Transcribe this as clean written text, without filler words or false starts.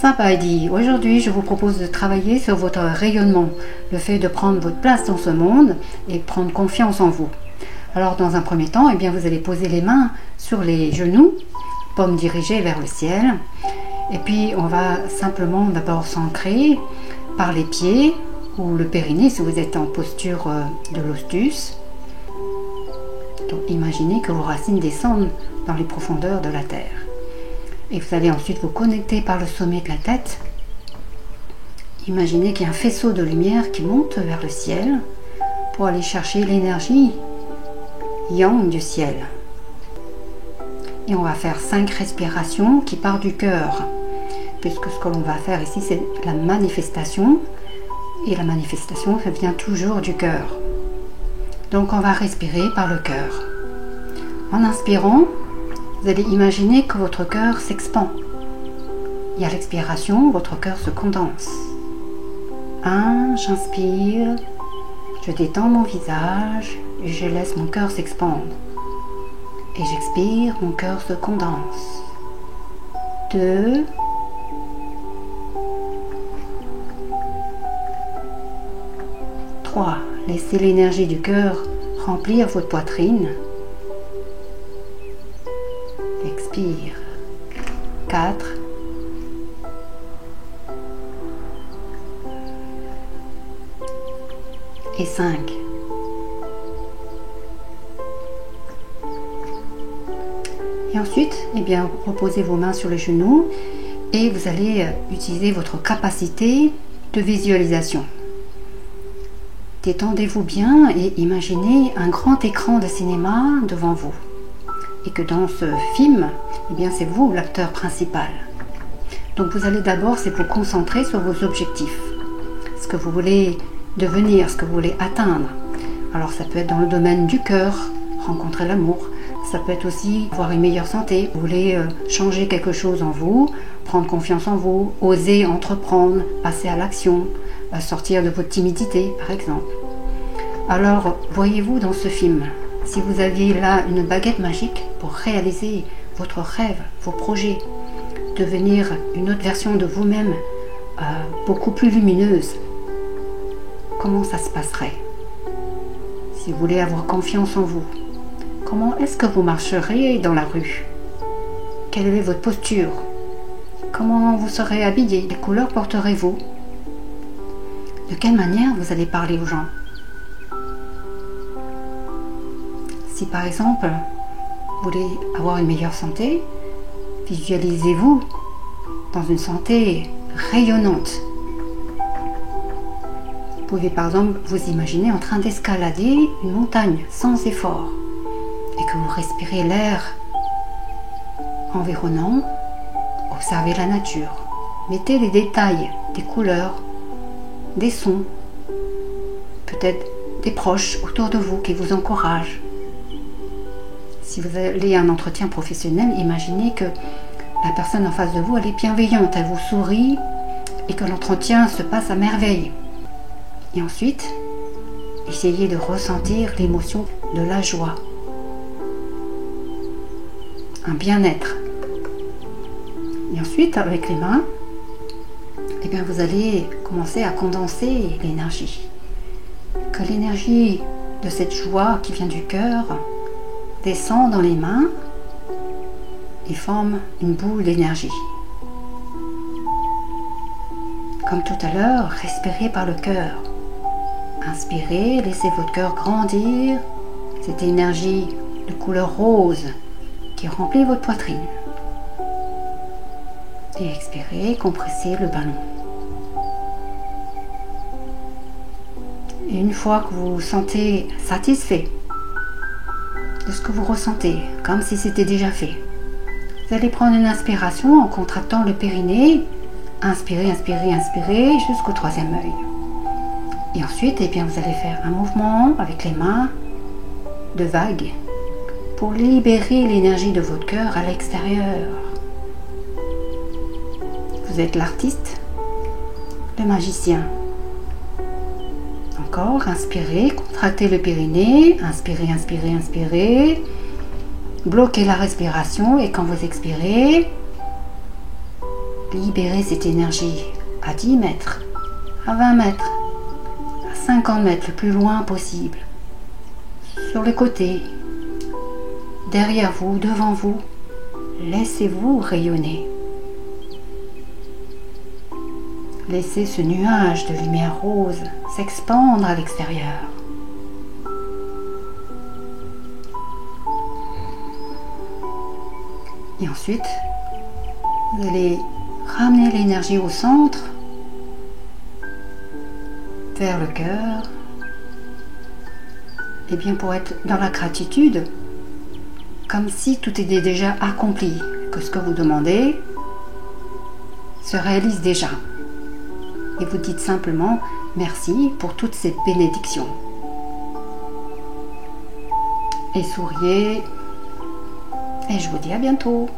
Sympa Heidi, aujourd'hui je vous propose de travailler sur votre rayonnement, le fait de prendre votre place dans ce monde et prendre confiance en vous. Alors dans un premier temps, vous allez poser les mains sur les genoux, paumes dirigées vers le ciel. Et puis on va simplement d'abord s'ancrer par les pieds ou le périnée si vous êtes en posture de lotus. Donc imaginez que vos racines descendent dans les profondeurs de la terre. Et vous allez ensuite vous connecter par le sommet de la tête. Imaginez qu'il y a un faisceau de lumière qui monte vers le ciel pour aller chercher l'énergie yang du ciel. Et on va faire 5 respirations qui partent du cœur. Puisque ce que l'on va faire ici, c'est la manifestation. Et la manifestation, ça vient toujours du cœur. Donc on va respirer par le cœur. En inspirant, vous allez imaginer que votre cœur s'expand. Et à l'expiration, votre cœur se condense. 1, j'inspire, je détends mon visage et je laisse mon cœur s'expandre. Et j'expire, mon cœur se condense. 2, 3, laissez l'énergie du cœur remplir votre poitrine. Expire. 4, 5. Et ensuite, reposez vos mains sur les genoux et vous allez utiliser votre capacité de visualisation. Détendez-vous bien et imaginez un grand écran de cinéma devant vous. Et que dans ce film, c'est vous l'acteur principal. Donc vous allez d'abord vous concentrer sur vos objectifs. Ce que vous voulez devenir, ce que vous voulez atteindre. Alors ça peut être dans le domaine du cœur, rencontrer l'amour. Ça peut être aussi avoir une meilleure santé. Vous voulez changer quelque chose en vous, prendre confiance en vous, oser entreprendre, passer à l'action, sortir de votre timidité par exemple. Alors voyez-vous dans ce film. Si vous aviez là une baguette magique pour réaliser votre rêve, vos projets, devenir une autre version de vous-même beaucoup plus lumineuse, comment ça se passerait? Si vous voulez avoir confiance en vous, comment est-ce que vous marcherez dans la rue? Quelle est votre posture? Comment vous serez habillé? Quelles couleurs porterez-vous? De quelle manière vous allez parler aux gens? Si par exemple, vous voulez avoir une meilleure santé, visualisez-vous dans une santé rayonnante. Vous pouvez par exemple vous imaginer en train d'escalader une montagne sans effort et que vous respirez l'air environnant, observez la nature. Mettez les détails, des couleurs, des sons, peut-être des proches autour de vous qui vous encouragent. Si vous allez à un entretien professionnel, imaginez que la personne en face de vous, elle est bienveillante, elle vous sourit et que l'entretien se passe à merveille. Et ensuite, essayez de ressentir l'émotion de la joie, un bien-être. Et ensuite, avec les mains, vous allez commencer à condenser l'énergie. Que l'énergie de cette joie qui vient du cœur descend dans les mains et forme une boule d'énergie. Comme tout à l'heure, respirez par le cœur. Inspirez, laissez votre cœur grandir, cette énergie de couleur rose qui remplit votre poitrine. Et expirez, compressez le ballon. Et une fois que vous vous sentez satisfait de ce que vous ressentez, comme si c'était déjà fait, vous allez prendre une inspiration en contractant le périnée. Inspirez, inspirez, inspirez jusqu'au 3e œil. Et ensuite, vous allez faire un mouvement avec les mains de vague pour libérer l'énergie de votre cœur à l'extérieur. Vous êtes l'artiste, le magicien. Encore, inspirez, contractez le périnée, inspirez, inspirez, inspirez. Bloquez la respiration et quand vous expirez, libérez cette énergie à 10 mètres, à 20 mètres, à 50 mètres, le plus loin possible. Sur les côtés, derrière vous, devant vous, laissez-vous rayonner. Laissez ce nuage de lumière rose s'expandre à l'extérieur. Et ensuite, vous allez ramener l'énergie au centre, vers le cœur, et bien pour être dans la gratitude, comme si tout était déjà accompli, que ce que vous demandez se réalise déjà. Et vous dites simplement merci pour toute cette bénédiction. Et souriez, et je vous dis à bientôt.